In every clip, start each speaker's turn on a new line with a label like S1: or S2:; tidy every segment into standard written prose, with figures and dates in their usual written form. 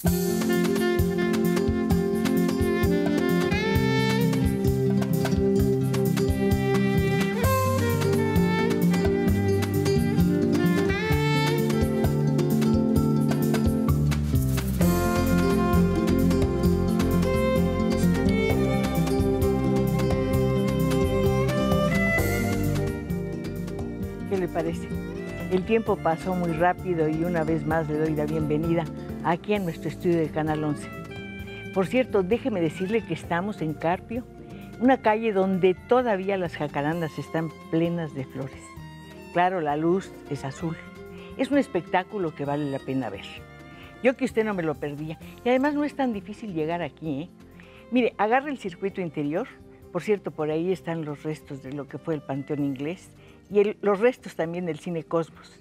S1: ¿Qué le parece? El tiempo pasó muy rápido y una vez más le doy la bienvenida aquí en nuestro estudio de Canal 11. Por cierto, déjeme decirle que estamos en Carpio, una calle donde todavía las jacarandas están plenas de flores. Claro, la luz es azul. Es un espectáculo que vale la pena ver. Yo que usted no me lo perdía. Y además no es tan difícil llegar aquí, ¿eh? Mire, agarre el circuito interior. Por cierto, por ahí están los restos de lo que fue el Panteón Inglés y los restos también del Cine Cosmos.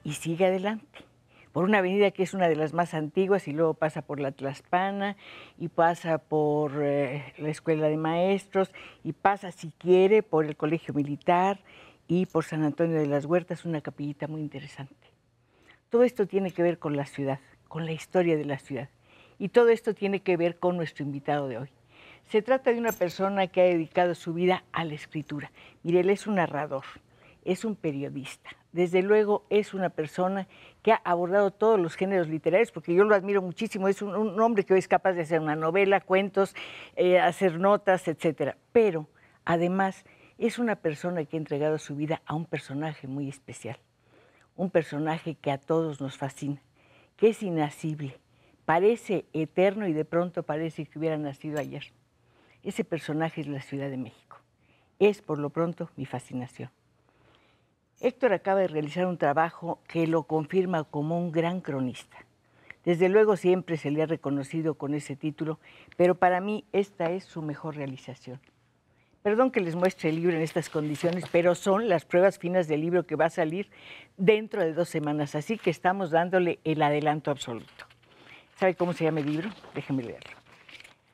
S1: Y sigue adelante, por una avenida que es una de las más antiguas y luego pasa por la Tlaxpana y pasa por la Escuela de Maestros y pasa, si quiere, por el Colegio Militar y por San Antonio de las Huertas, una capillita muy interesante. Todo esto tiene que ver con la ciudad, con la historia de la ciudad. Y todo esto tiene que ver con nuestro invitado de hoy. Se trata de una persona que ha dedicado su vida a la escritura. Mire, él es un narrador, es un periodista. Desde luego es una persona que ha abordado todos los géneros literarios, porque yo lo admiro muchísimo. Es un hombre que hoy es capaz de hacer una novela, cuentos, hacer notas, etcétera. Pero además es una persona que ha entregado su vida a un personaje muy especial. Un personaje que a todos nos fascina, que es inasible, parece eterno y de pronto parece que hubiera nacido ayer. Ese personaje es la Ciudad de México. Es, por lo pronto, mi fascinación. Héctor acaba de realizar un trabajo que lo confirma como un gran cronista. Desde luego siempre se le ha reconocido con ese título, pero para mí esta es su mejor realización. Perdón que les muestre el libro en estas condiciones, pero son las pruebas finas del libro que va a salir dentro de 2 semanas, así que estamos dándole el adelanto absoluto. ¿Sabe cómo se llama el libro? Déjeme leerlo.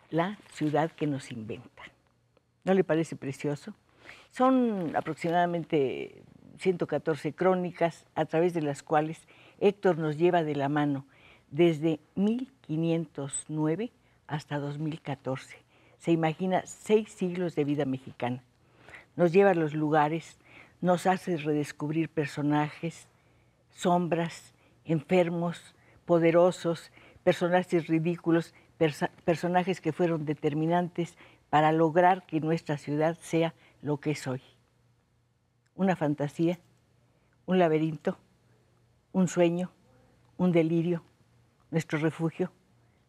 S1: La ciudad que nos inventa. ¿No le parece precioso? Son aproximadamente 114 crónicas a través de las cuales Héctor nos lleva de la mano desde 1509 hasta 2014. Se imagina 6 siglos de vida mexicana. Nos lleva a los lugares, nos hace redescubrir personajes, sombras, enfermos, poderosos, personajes ridículos, personajes que fueron determinantes para lograr que nuestra ciudad sea lo que es hoy. Una fantasía, un laberinto, un sueño, un delirio, nuestro refugio,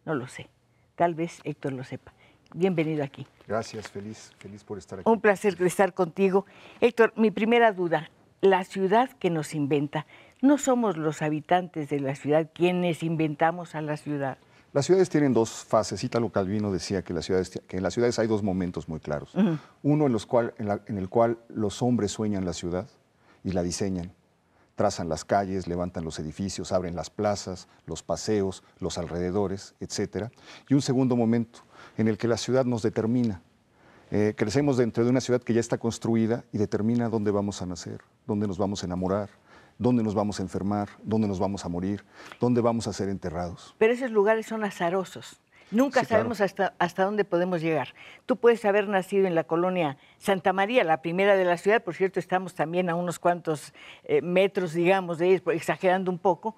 S1: no lo sé. Tal vez Héctor lo sepa. Bienvenido aquí.
S2: Gracias, feliz por estar aquí.
S1: Un placer estar contigo. Héctor, mi primera duda, la ciudad que nos inventa, ¿no somos los habitantes de la ciudad quienes inventamos a la ciudad?
S2: Las ciudades tienen 2 fases. Italo Calvino decía que en las ciudades hay 2 momentos muy claros. Uno en el cual los hombres sueñan la ciudad y la diseñan. Trazan las calles, levantan los edificios, abren las plazas, los paseos, los alrededores, etc. Y un segundo momento en el que la ciudad nos determina. Crecemos dentro de una ciudad que ya está construida y determina dónde vamos a nacer, dónde nos vamos a enamorar, dónde nos vamos a enfermar, dónde nos vamos a morir, dónde vamos a ser enterrados.
S1: Pero esos lugares son azarosos. Nunca
S2: Sí,
S1: sabemos
S2: claro.
S1: hasta dónde podemos llegar. Tú puedes haber nacido en la colonia Santa María, la primera de la ciudad. Por cierto, estamos también a unos cuantos metros, digamos, de ellos, exagerando un poco.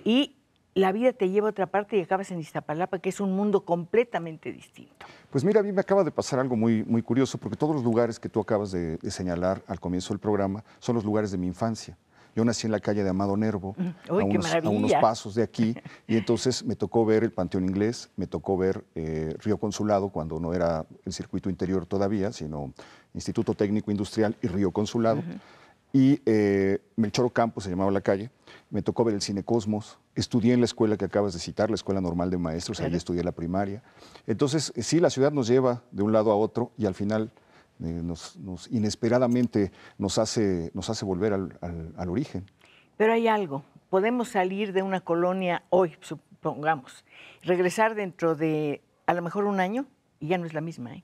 S1: Y la vida te lleva a otra parte y acabas en Iztapalapa, que es un mundo completamente distinto.
S2: Pues mira, a mí me acaba de pasar algo muy, muy curioso, porque todos los lugares que tú acabas de señalar al comienzo del programa son los lugares de mi infancia. Yo nací en la calle de Amado Nervo, a unos pasos de aquí, y entonces me tocó ver el Panteón Inglés, me tocó ver Río Consulado, cuando no era el circuito interior todavía, sino Instituto Técnico Industrial y Río Consulado. Y Melchor Ocampo se llamaba la calle. Me tocó ver el Cine Cosmos. Estudié en la escuela que acabas de citar, la Escuela Normal de Maestros, ahí estudié la primaria. Entonces, sí, la ciudad nos lleva de un lado a otro y al final inesperadamente nos hace volver al origen.
S1: Pero hay algo. Podemos salir de una colonia hoy, supongamos, regresar dentro de a lo mejor un año y ya no es la misma, ¿eh?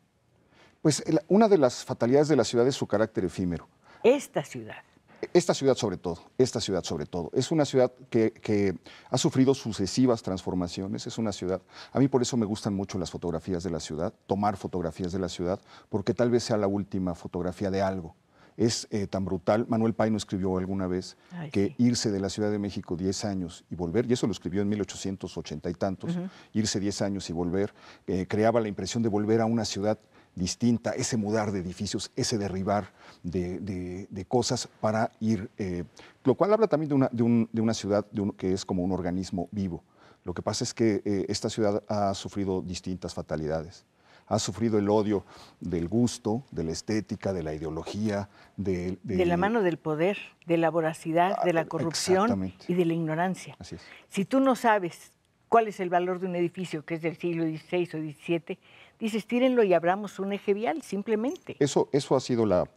S2: Pues una de las fatalidades de la ciudad es su carácter efímero.
S1: Esta ciudad.
S2: Esta ciudad sobre todo, es una ciudad que ha sufrido sucesivas transformaciones, es una ciudad, a mí por eso me gustan mucho las fotografías de la ciudad, tomar fotografías de la ciudad, porque tal vez sea la última fotografía de algo. Es tan brutal, Manuel Paino escribió alguna vez que irse de la Ciudad de México 10 años y volver, y eso lo escribió en 1880 y tantos, irse 10 años y volver, creaba la impresión de volver a una ciudad distinta, ese mudar de edificios, ese derribar de cosas para ir, lo cual habla también de una ciudad que es como un organismo vivo. Lo que pasa es que esta ciudad ha sufrido distintas fatalidades. Ha sufrido el odio del gusto, de la estética, de la ideología. De
S1: la mano del poder, de la voracidad, de la corrupción y de la ignorancia.
S2: Así es.
S1: Si tú no sabes cuál es el valor de un edificio que es del siglo XVI o XVII, dices, tírenlo y abramos un eje vial, simplemente.
S2: Eso ha sido la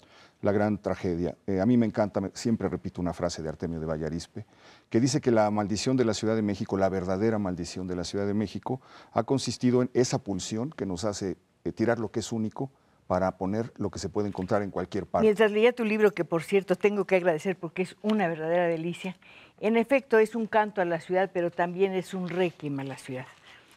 S2: gran tragedia. A mí me encanta, siempre repito una frase de Artemio de Vallarispe, que dice que la maldición de la Ciudad de México, la verdadera maldición de la Ciudad de México, ha consistido en esa pulsión que nos hace tirar lo que es único para poner lo que se puede encontrar en cualquier parte.
S1: Mientras leía tu libro, que por cierto tengo que agradecer porque es una verdadera delicia, en efecto es un canto a la ciudad, pero también es un requiem a la ciudad.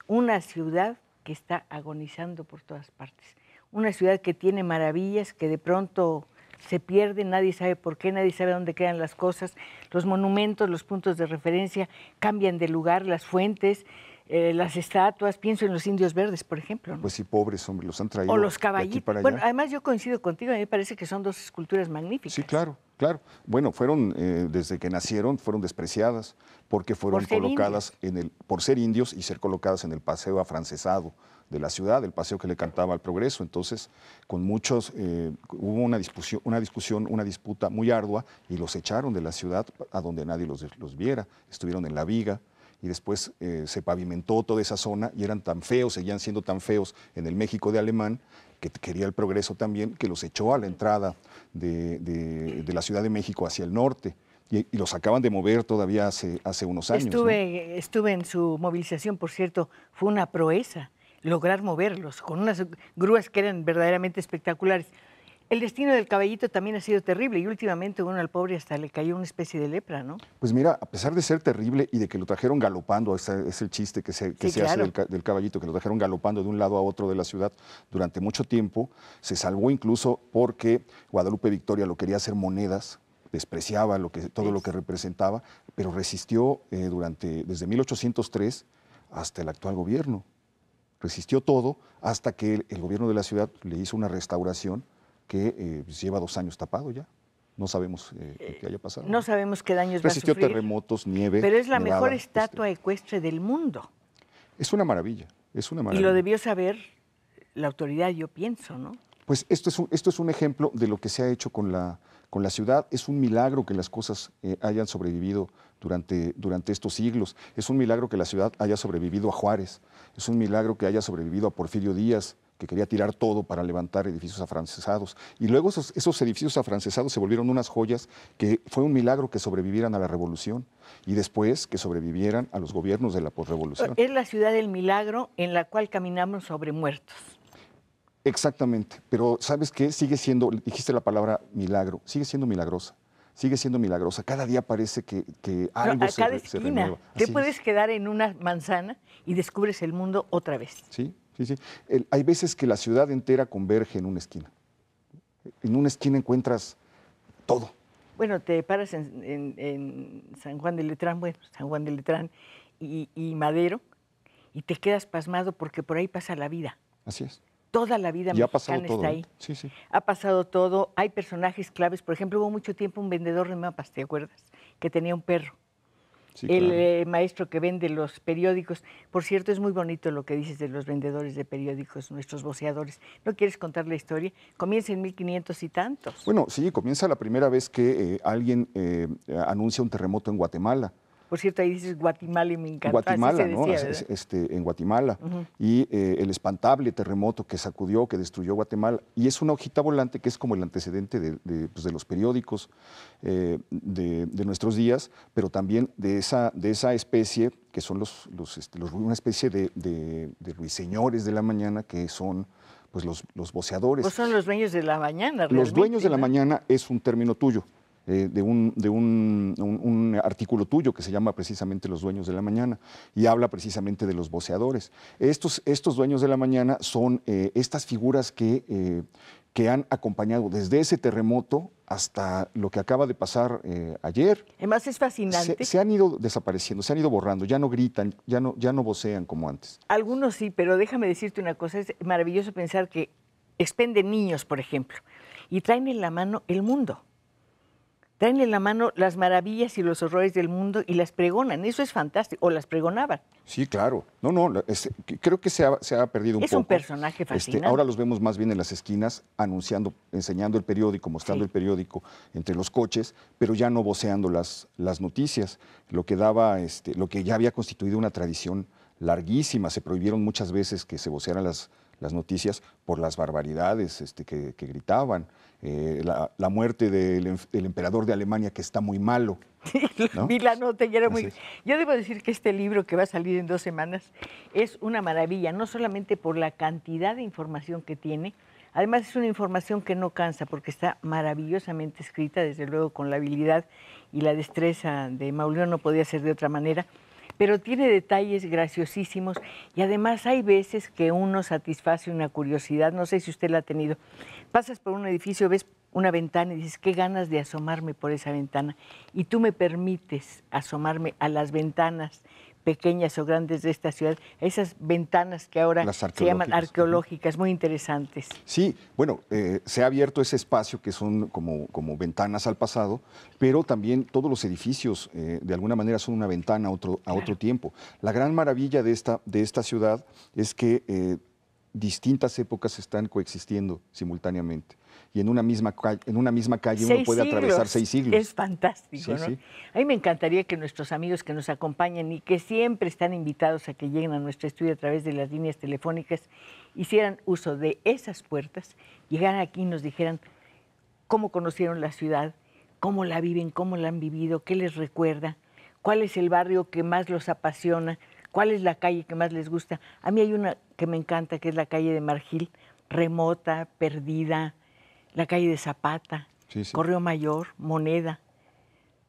S1: Una ciudad que está agonizando por todas partes. Una ciudad que tiene maravillas, que de pronto se pierden, nadie sabe por qué, nadie sabe dónde quedan las cosas. Los monumentos, los puntos de referencia cambian de lugar, las fuentes, las estatuas. Pienso en los indios verdes, por ejemplo, ¿no?
S2: Pues sí, pobres, hombre, los han traído.
S1: O los caballitos.
S2: De aquí para allá.
S1: Bueno, además yo coincido contigo, a mí me parece que son dos esculturas magníficas.
S2: Sí, claro, claro. Bueno, fueron, desde que nacieron, fueron despreciadas porque fueron colocadas por ser indios y ser colocadas en el paseo afrancesado de la ciudad, el paseo que le cantaba al progreso. Entonces, con muchos, hubo una discusión, una disputa muy ardua y los echaron de la ciudad a donde nadie los viera. Estuvieron en la viga y después se pavimentó toda esa zona y eran tan feos, seguían siendo tan feos en el México de Alemán, que quería el progreso también, que los echó a la entrada de la Ciudad de México hacia el norte. Y los acaban de mover todavía hace unos años.
S1: Estuve en su movilización, por cierto, fue una proeza lograr moverlos con unas grúas que eran verdaderamente espectaculares. El destino del caballito también ha sido terrible y últimamente, bueno, al pobre hasta le cayó una especie de lepra, ¿no?
S2: Pues mira, a pesar de ser terrible y de que lo trajeron galopando, es el chiste que se hace del caballito, que lo trajeron galopando de un lado a otro de la ciudad durante mucho tiempo, se salvó incluso porque Guadalupe Victoria lo quería hacer monedas, despreciaba todo lo que representaba, pero resistió desde 1803 hasta el actual gobierno. Resistió todo hasta que el gobierno de la ciudad le hizo una restauración que lleva 2 años tapado ya. No sabemos qué haya pasado.
S1: No sabemos qué daños
S2: Resistió
S1: va a sufrir.
S2: Terremotos, nieve.
S1: Pero es la mejor estatua ecuestre del mundo.
S2: Es una maravilla, es una maravilla.
S1: Y lo debió saber la autoridad, yo pienso, ¿no?
S2: Pues esto es un ejemplo de lo que se ha hecho con la ciudad. Es un milagro que las cosas hayan sobrevivido durante estos siglos. Es un milagro que la ciudad haya sobrevivido a Juárez. Es un milagro que haya sobrevivido a Porfirio Díaz, que quería tirar todo para levantar edificios afrancesados. Y luego esos edificios afrancesados se volvieron unas joyas que fue un milagro que sobrevivieran a la Revolución y después que sobrevivieran a los gobiernos de la posrevolución.
S1: Es la ciudad del milagro en la cual caminamos sobre muertos.
S2: Exactamente, pero ¿sabes qué? Sigue siendo, dijiste la palabra milagro, sigue siendo milagrosa. Sigue siendo milagrosa. Cada día parece que algo se renueva.
S1: Te puedes quedar en una manzana y descubres el mundo otra vez.
S2: Sí, sí, sí. Hay veces que la ciudad entera converge en una esquina. En una esquina encuentras todo.
S1: Bueno, te paras en San Juan de Letrán, y Madero, y te quedas pasmado porque por ahí pasa la vida.
S2: Así es.
S1: Toda la vida mexicana está ahí.
S2: Sí, sí.
S1: Ha pasado todo. Hay personajes claves. Por ejemplo, hubo mucho tiempo un vendedor de mapas, ¿te acuerdas? Que tenía un perro. Sí, el maestro que vende los periódicos. Por cierto, es muy bonito lo que dices de los vendedores de periódicos, nuestros voceadores. ¿No quieres contar la historia? Comienza en 1500 y tantos.
S2: Bueno, sí, comienza la primera vez que alguien anuncia un terremoto en Guatemala.
S1: Por cierto, ahí dices Guatemala y me encanta.
S2: Guatemala, ¿no? En Guatemala. Y el espantable terremoto que sacudió, que destruyó Guatemala. Y es una hojita volante que es como el antecedente de los periódicos de nuestros días, pero también de esa especie, que son una especie de ruiseñores de la mañana, que son pues los voceadores.
S1: Pues son los dueños de la mañana, realmente.
S2: Los dueños de la mañana es un término tuyo. de un artículo tuyo que se llama precisamente Los Dueños de la Mañana y habla precisamente de los voceadores. Estos dueños de la mañana son estas figuras que han acompañado desde ese terremoto hasta lo que acaba de pasar ayer.
S1: Además es fascinante.
S2: Se han ido desapareciendo, se han ido borrando, ya no gritan, ya no vocean como antes.
S1: Algunos sí, pero déjame decirte una cosa, es maravilloso pensar que expenden niños, por ejemplo, y traen en la mano el mundo. Traen en la mano las maravillas y los horrores del mundo y las pregonan. Eso es fantástico. O las pregonaban.
S2: Sí, claro. Creo que se ha perdido un poco.
S1: Es un personaje fascinante.
S2: Ahora los vemos más bien en las esquinas anunciando, enseñando el periódico, mostrando el periódico entre los coches, pero ya no voceando las noticias. Lo que ya había constituido una tradición larguísima. Se prohibieron muchas veces que se vocearan las noticias por las barbaridades que gritaban. La muerte del emperador de Alemania, que está muy malo.
S1: ¿No? Vi la nota y era muy... Yo debo decir que este libro, que va a salir en 2 semanas, es una maravilla, no solamente por la cantidad de información que tiene, además es una información que no cansa, porque está maravillosamente escrita, desde luego con la habilidad y la destreza de Mauleón, no podía ser de otra manera, pero tiene detalles graciosísimos y además hay veces que uno satisface una curiosidad, no sé si usted la ha tenido. Pasas por un edificio, ves una ventana y dices, qué ganas de asomarme por esa ventana. Y tú me permites asomarme a las ventanas pequeñas o grandes de esta ciudad, esas ventanas que ahora se llaman arqueológicas, muy interesantes.
S2: Sí, bueno, se ha abierto ese espacio que son como ventanas al pasado, pero también todos los edificios de alguna manera son una ventana a otro tiempo. La gran maravilla de esta ciudad es que distintas épocas están coexistiendo simultáneamente. Y en una misma calle uno puede atravesar 6 siglos.
S1: Es fantástico, ¿no?
S2: Sí.
S1: A mí me encantaría que nuestros amigos que nos acompañan y que siempre están invitados a que lleguen a nuestro estudio a través de las líneas telefónicas, hicieran uso de esas puertas, llegaran aquí y nos dijeran cómo conocieron la ciudad, cómo la viven, cómo la han vivido, qué les recuerda, cuál es el barrio que más los apasiona, cuál es la calle que más les gusta. A mí hay una que me encanta, que es la calle de Margil, remota, perdida, la calle de Zapata, Correo Mayor, Moneda,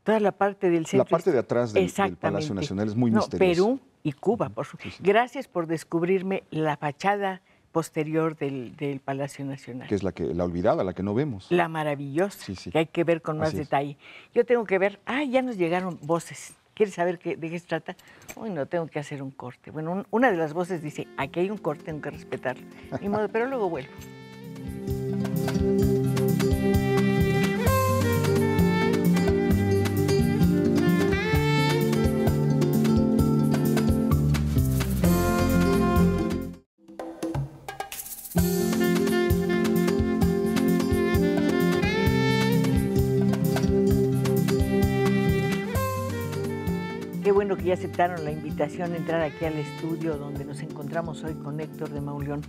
S1: toda la parte del centro.
S2: La parte de atrás del Palacio Nacional es muy misteriosa.
S1: Perú y Cuba, por supuesto. Gracias por descubrirme la fachada posterior del Palacio Nacional.
S2: Que es la olvidada, la que no vemos.
S1: La maravillosa, que hay que ver con más detalle. Yo tengo que ver, ya nos llegaron voces. ¿Quieres saber de qué se trata? No, tengo que hacer un corte. Bueno, una de las voces dice, aquí hay un corte, tengo que respetarlo. Ni modo, pero luego vuelvo. Qué bueno que ya aceptaron la invitación a entrar aquí al estudio donde nos encontramos hoy con Héctor de Mauleón.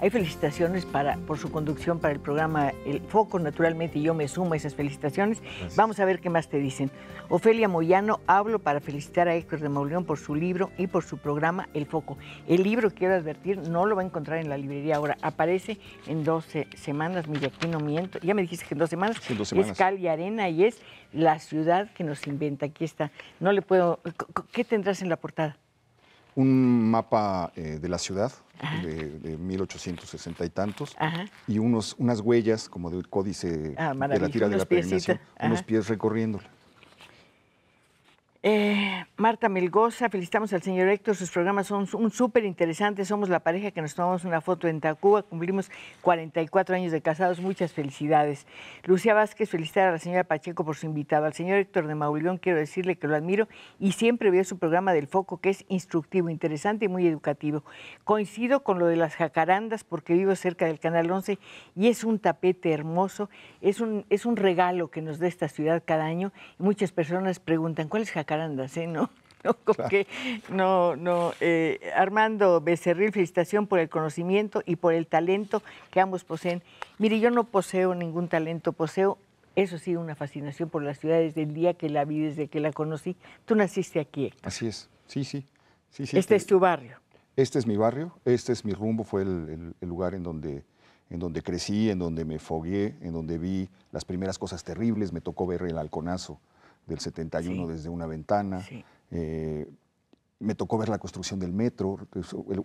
S1: Hay felicitaciones por su conducción para el programa El Foco, naturalmente, y yo me sumo a esas felicitaciones. Gracias. Vamos a ver qué más te dicen. Ofelia Moyano, hablo para felicitar a Héctor de Mauleón por su libro y por su programa El Foco. El libro, quiero advertir, no lo va a encontrar en la librería ahora. Aparece en 12 semanas, mire, aquí no miento. Ya me dijiste que en 2 semanas.
S2: Sí, 2 semanas.
S1: Es cal y arena y es la ciudad que nos inventa. Aquí está. No le puedo... ¿Qué tendrás en la portada?
S2: Un mapa de la ciudad de 1860 y tantos.
S1: Ajá.
S2: Y unas huellas como del códice de la tira de la peregrinación, unos pies recorriéndola.
S1: Marta Melgoza, felicitamos al señor Héctor, sus programas son súper interesantes, somos la pareja que nos tomamos una foto en Tacuba, cumplimos 44 años de casados, muchas felicidades. Lucía Vázquez, felicitar a la señora Pacheco por su invitado. Al señor Héctor de Mauleón quiero decirle que lo admiro y siempre veo su programa del Foco, que es instructivo, interesante y muy educativo. Coincido con lo de las jacarandas porque vivo cerca del Canal 11 y es un tapete hermoso, es un regalo que nos da esta ciudad cada año y muchas personas preguntan, ¿cuál es jacaranda? Armando Becerril, felicitación por el conocimiento y por el talento que ambos poseen. Mire, yo no poseo ningún talento, poseo, eso sí, una fascinación por la ciudad desde el día que la vi, desde que la conocí. Tú naciste aquí, Héctor.
S2: Así es, sí.
S1: Este es tu barrio.
S2: Este es mi barrio, este es mi rumbo, fue el lugar en donde en donde crecí, en donde me fogué, en donde vi las primeras cosas terribles. Me tocó ver el halconazo del 71 desde una ventana. Sí. Me tocó ver la construcción del metro.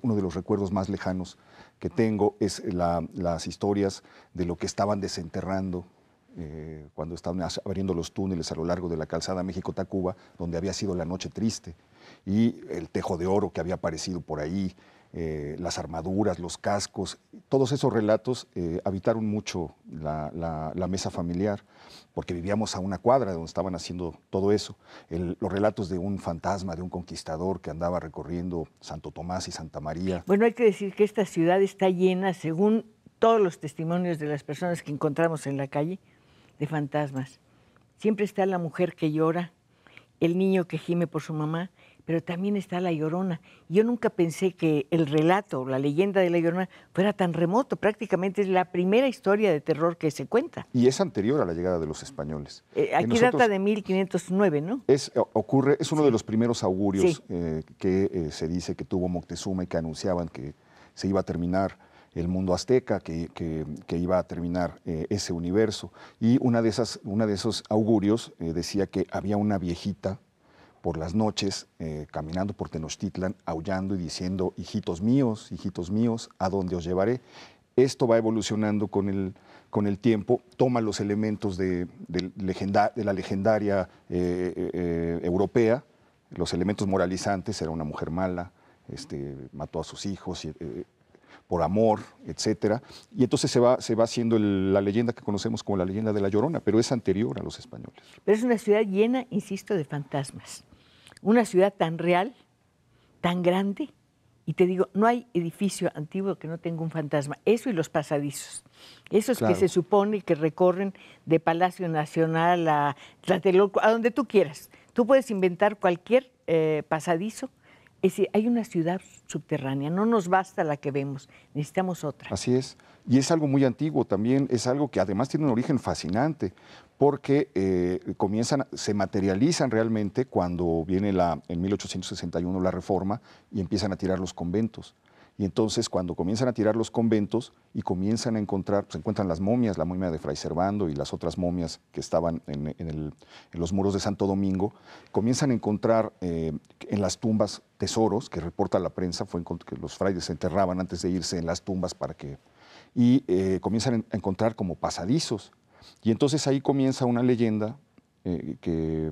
S2: Uno de los recuerdos más lejanos que tengo es las historias de lo que estaban desenterrando cuando estaban abriendo los túneles a lo largo de la calzada México-Tacuba, donde había sido la noche triste, y el tejo de oro que había aparecido por ahí, las armaduras, los cascos. Todos esos relatos habitaron mucho la mesa familiar, porque vivíamos a una cuadra donde estaban haciendo todo eso. Los relatos de un fantasma, de un conquistador que andaba recorriendo Santo Tomás y Santa María.
S1: Bueno, hay que decir que esta ciudad está llena, según todos los testimonios de las personas que encontramos en la calle, de fantasmas. Siempre está la mujer que llora, el niño que gime por su mamá, pero también está la Llorona. Yo nunca pensé que el relato, la leyenda de la Llorona, fuera tan remoto. Prácticamente es la primera historia de terror que se cuenta.
S2: Y es anterior a la llegada de los españoles.
S1: Aquí data de 1509, ¿no?
S2: Es uno de los primeros augurios que se dice que tuvo Moctezuma y que anunciaban que se iba a terminar el mundo azteca, que iba a terminar ese universo. Y una de esos augurios decía que había una viejita por las noches, caminando por Tenochtitlan, aullando y diciendo: hijitos míos, ¿a dónde os llevaré? Esto va evolucionando con el tiempo, toma los elementos de la legendaria europea, los elementos moralizantes. Era una mujer mala, mató a sus hijos por amor, etcétera. Y entonces se va haciendo la leyenda que conocemos como la leyenda de la Llorona, pero es anterior a los españoles.
S1: Pero es una ciudad llena, insisto, de fantasmas. Una ciudad tan real, tan grande, y te digo, no hay edificio antiguo que no tenga un fantasma. Eso y los pasadizos. Esos que se supone que recorren de Palacio Nacional a Tlatelolco, a donde tú quieras. Tú puedes inventar cualquier pasadizo. Es decir, hay una ciudad subterránea, no nos basta la que vemos, necesitamos otra.
S2: Así es, y es algo muy antiguo también, es algo que además tiene un origen fascinante, porque se materializan realmente cuando viene en 1861 la reforma y empiezan a tirar los conventos. Y entonces cuando comienzan a tirar los conventos y comienzan a encontrar, se encuentran las momias, la momia de Fray Servando y las otras momias que estaban en los muros de Santo Domingo, comienzan a encontrar en las tumbas tesoros, que reporta la prensa, fue que los frailes se enterraban antes de irse en las tumbas y comienzan a encontrar como pasadizos. Y entonces ahí comienza una leyenda que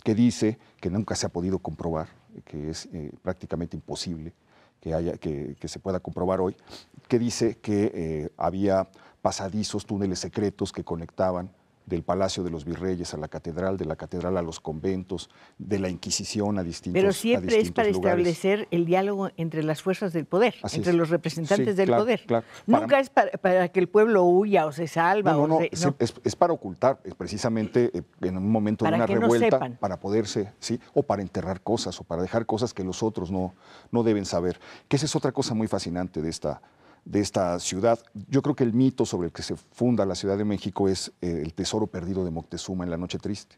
S2: dice que nunca se ha podido comprobar, que es prácticamente imposible que se pueda comprobar hoy, que dice que había pasadizos, túneles secretos que conectaban del Palacio de los Virreyes a la Catedral, de la Catedral a los conventos, de la Inquisición a distintos lugares.
S1: Pero siempre es para establecer el diálogo entre las fuerzas del poder, entre los representantes del poder. Claro. Nunca es para que el pueblo huya o se salva.
S2: No, es para ocultar, precisamente en un momento de una revuelta, para poderse, o para enterrar cosas, o para dejar cosas que los otros no deben saber. Que esa es otra cosa muy fascinante de esta ciudad. Yo creo que el mito sobre el que se funda la Ciudad de México es el tesoro perdido de Moctezuma en la Noche Triste,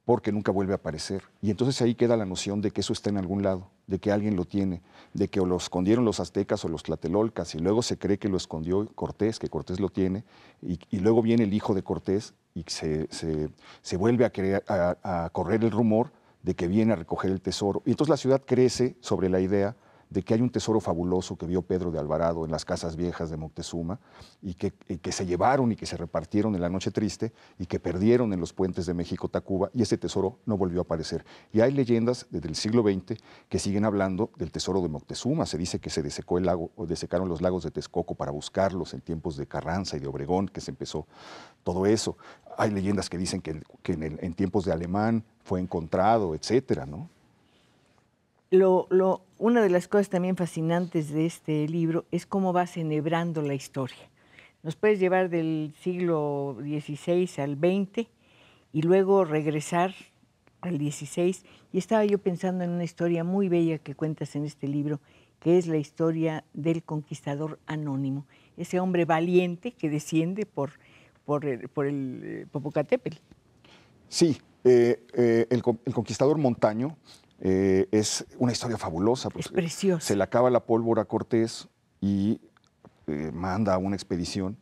S2: porque nunca vuelve a aparecer. Y entonces ahí queda la noción de que eso está en algún lado, de que alguien lo tiene, de que o lo escondieron los aztecas o los tlatelolcas, y luego se cree que lo escondió Cortés, que Cortés lo tiene, y luego viene el hijo de Cortés y se vuelve a correr el rumor de que viene a recoger el tesoro. Y entonces la ciudad crece sobre la idea de que hay un tesoro fabuloso que vio Pedro de Alvarado en las casas viejas de Moctezuma y que se llevaron y que se repartieron en la Noche Triste y que perdieron en los puentes de México-Tacuba, y ese tesoro no volvió a aparecer. Y hay leyendas desde el siglo XX que siguen hablando del tesoro de Moctezuma. Se dice que se desecó el lago, o desecaron los lagos de Texcoco para buscarlos en tiempos de Carranza y de Obregón, que se empezó todo eso. Hay leyendas que dicen que en tiempos de Alemán fue encontrado, etcétera, ¿no?
S1: Una de las cosas también fascinantes de este libro es cómo va enhebrando la historia. Nos puedes llevar del siglo XVI al XX y luego regresar al XVI. Y estaba yo pensando en una historia muy bella que cuentas en este libro, que es la historia del conquistador anónimo, ese hombre valiente que desciende por el Popocatépetl.
S2: Sí, el conquistador Montaño es una historia fabulosa.
S1: Es preciosa.
S2: Se le acaba la pólvora a Cortés y manda a una expedición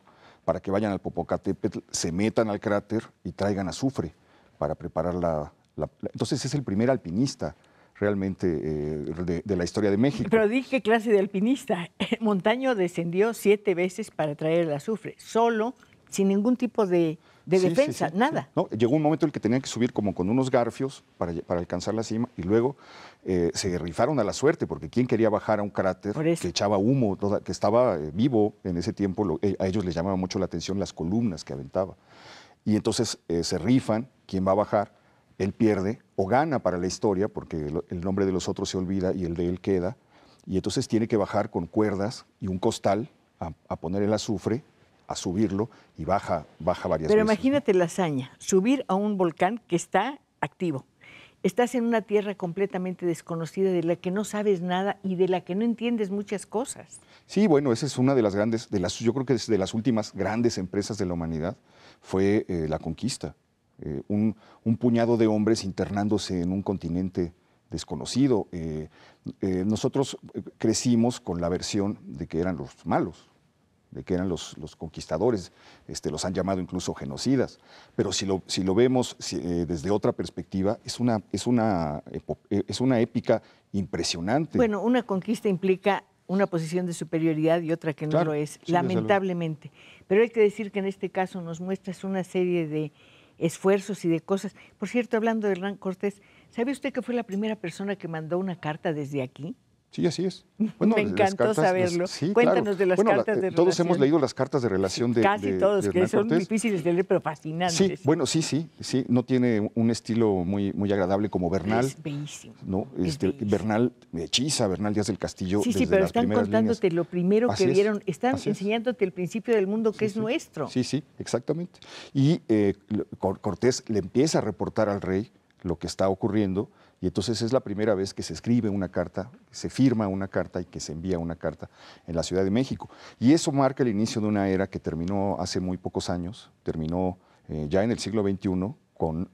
S2: para que vayan al Popocatépetl, se metan al cráter y traigan azufre para preparar Entonces es el primer alpinista realmente de la historia de México.
S1: Pero dije, ¿qué clase de alpinista? Montaño descendió 7 veces para traer el azufre, solo, sin ningún tipo de defensa, nada.
S2: Sí. No, llegó un momento en el que tenían que subir como con unos garfios para alcanzar la cima, y luego se rifaron a la suerte, porque ¿quién quería bajar a un cráter que echaba humo, que estaba vivo en ese tiempo? A ellos les llamaba mucho la atención las columnas que aventaba. Y entonces se rifan, ¿quién va a bajar? Él pierde o gana para la historia, porque el nombre de los otros se olvida y el de él queda, y entonces tiene que bajar con cuerdas y un costal a poner el azufre, a subirlo, y baja varias veces.
S1: Pero imagínate la hazaña, subir a un volcán que está activo. Estás en una tierra completamente desconocida, de la que no sabes nada y de la que no entiendes muchas cosas.
S2: Sí, bueno, esa es una de las grandes, yo creo que de las últimas grandes empresas de la humanidad, fue la conquista. Un puñado de hombres internándose en un continente desconocido. Nosotros crecimos con la versión de que eran los malos, de que eran los conquistadores, los han llamado incluso genocidas, pero si lo vemos desde otra perspectiva, es una épica impresionante.
S1: Bueno, una conquista implica una posición de superioridad y otra que no lo es, lamentablemente. Pero hay que decir que en este caso nos muestras una serie de esfuerzos y de cosas. Por cierto, hablando de Hernán Cortés, ¿sabe usted que fue la primera persona que mandó una carta desde aquí?
S2: Sí, así es.
S1: Bueno, me encantó saberlo. Cuéntanos de las cartas de relación.
S2: Todos hemos leído las cartas de relación de
S1: Casi todos, que son
S2: Cortés.
S1: difíciles de leer, pero fascinantes.
S2: Sí, bueno, sí. No tiene un estilo muy agradable como Bernal.
S1: Es bellísimo.
S2: ¿No? Bernal hechiza, Bernal Díaz del Castillo.
S1: Sí, pero están contándote lo primero que vieron. Están enseñándote el principio del mundo que es nuestro.
S2: Sí, exactamente. Y Cortés le empieza a reportar al rey lo que está ocurriendo. Y entonces es la primera vez que se escribe una carta, se firma una carta y que se envía una carta en la Ciudad de México. Y eso marca el inicio de una era que terminó hace muy pocos años, terminó ya en el siglo XXI con